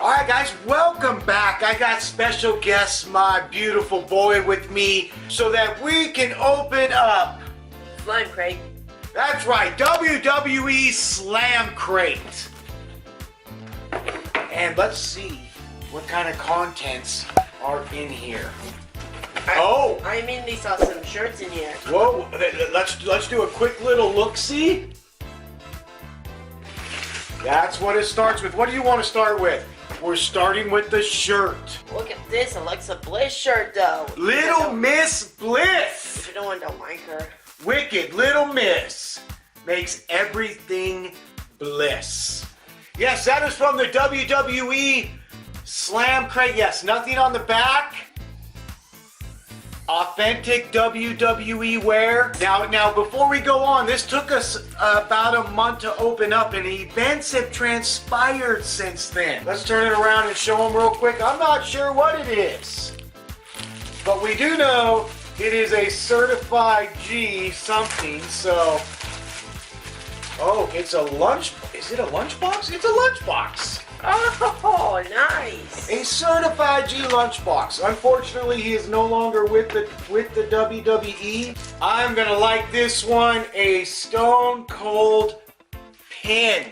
Alright guys, welcome back. I got special guest, my beautiful boy with me, so that we can open up SlamCrate. That's right, WWE SlamCrate. And let's see what kind of contents are in here. I mainly saw some shirts in here. Whoa, let's do a quick little look-see. That's what it starts with. What do you want to start with? We're starting with the shirt. Look at this Alexa Bliss shirt though. Little Miss Bliss. If you don't like her. Wicked Little Miss makes everything bliss. Yes, that is from the WWE SlamCrate. Yes, nothing on the back. Authentic WWE wear. Now, before we go on, this took us about a month to open up, and events have transpired since then. Let's turn it around and show them real quick. I'm not sure what it is, but we do know it is a certified G something. So, oh, it's a lunch. Is it a lunchbox? It's a lunchbox. Oh, nice. A certified G lunchbox. Unfortunately, he is no longer with the WWE. I'm gonna like this one, a Stone Cold pin.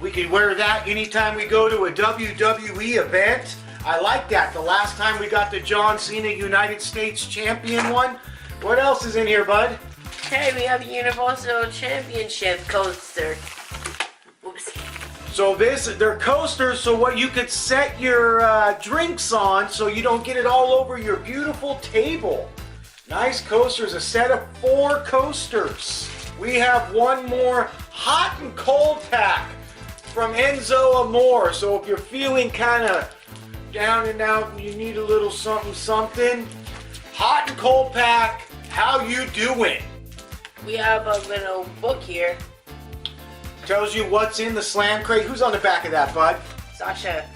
We can wear that anytime we go to a WWE event. I like that. The last time we got the John Cena United States Champion one. What else is in here, bud? Hey, we have a Universal Championship coaster. Oopsie. So they're coasters, so what you could set your drinks on so you don't get it all over your beautiful table. Nice coasters, a set of 4 coasters. We have one more hot and cold pack from Enzo Amore. So if you're feeling kind of down and out and you need a little something, hot and cold pack, how you doing? We have a little book here. Tells you what's in the SlamCrate. Who's on the back of that, bud? Sasha.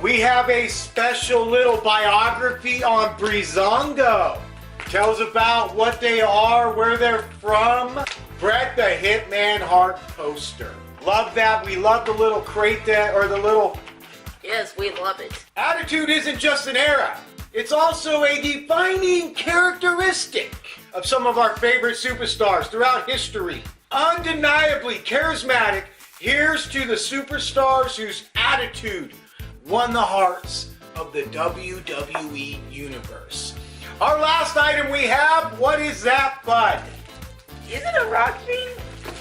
We have a special little biography on Breezango. Tells about what they are, where they're from. Bret the Hitman Hart poster. Love that. We love the little crate or the little... Yes, we love it. Attitude isn't just an era. It's also a defining characteristic of some of our favorite superstars throughout history. Undeniably charismatic, here's to the superstars whose attitude won the hearts of the WWE Universe. Our last item we have, what is that, bud? Is it a rock thing?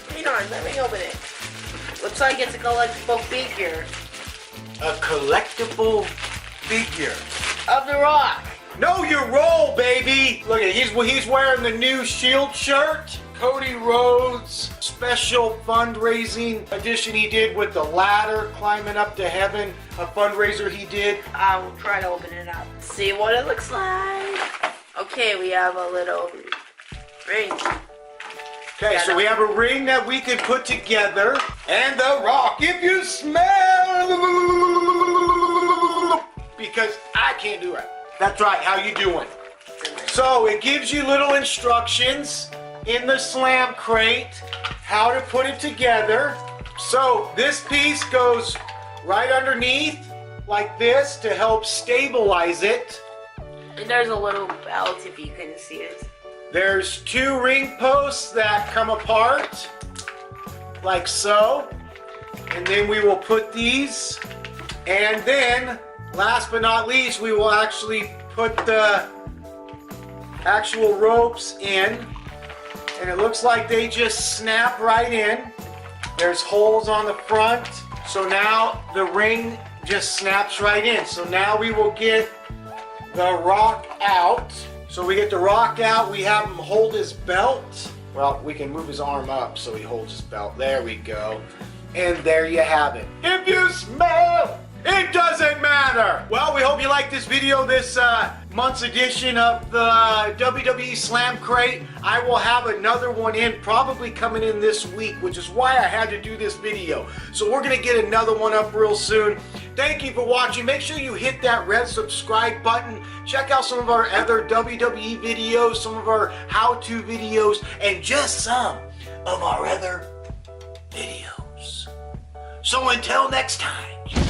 Hang on, let me open it. Looks like it's a collectible figure. A collectible figure. Of The Rock. Know your role, baby. Look at he's wearing the new Shield shirt. Cody Rhodes special fundraising edition he did with the ladder climbing up to heaven. A fundraiser he did. I will try to open it up. See what it looks like. Okay, we have a little ring. Okay, so we have a ring that we could put together. And The Rock, if you smell... Because I can't do it. That's right, how you doing? So it gives you little instructions in the SlamCrate how to put it together. So this piece goes right underneath like this to help stabilize it. And there's a little belt if you can see it. There's 2 ring posts that come apart like so. And then we will put these, and then last but not least, we will actually put the actual ropes in, and it looks like they just snap right in. There's holes on the front, so now the ring just snaps right in. So now we will get The Rock out. So we get The Rock out, we have him hold his belt. Well, we can move his arm up so he holds his belt. There we go. And there you have it. If you smell, it doesn't matter. Well, we hope you liked this video, this month's edition of the WWE SlamCrate. I will have another one in, probably coming in this week, which is why I had to do this video. So we're going to get another one up real soon. Thank you for watching. Make sure you hit that red subscribe button. Check out some of our other WWE videos, some of our how-to videos, and just some of our other videos. So until next time.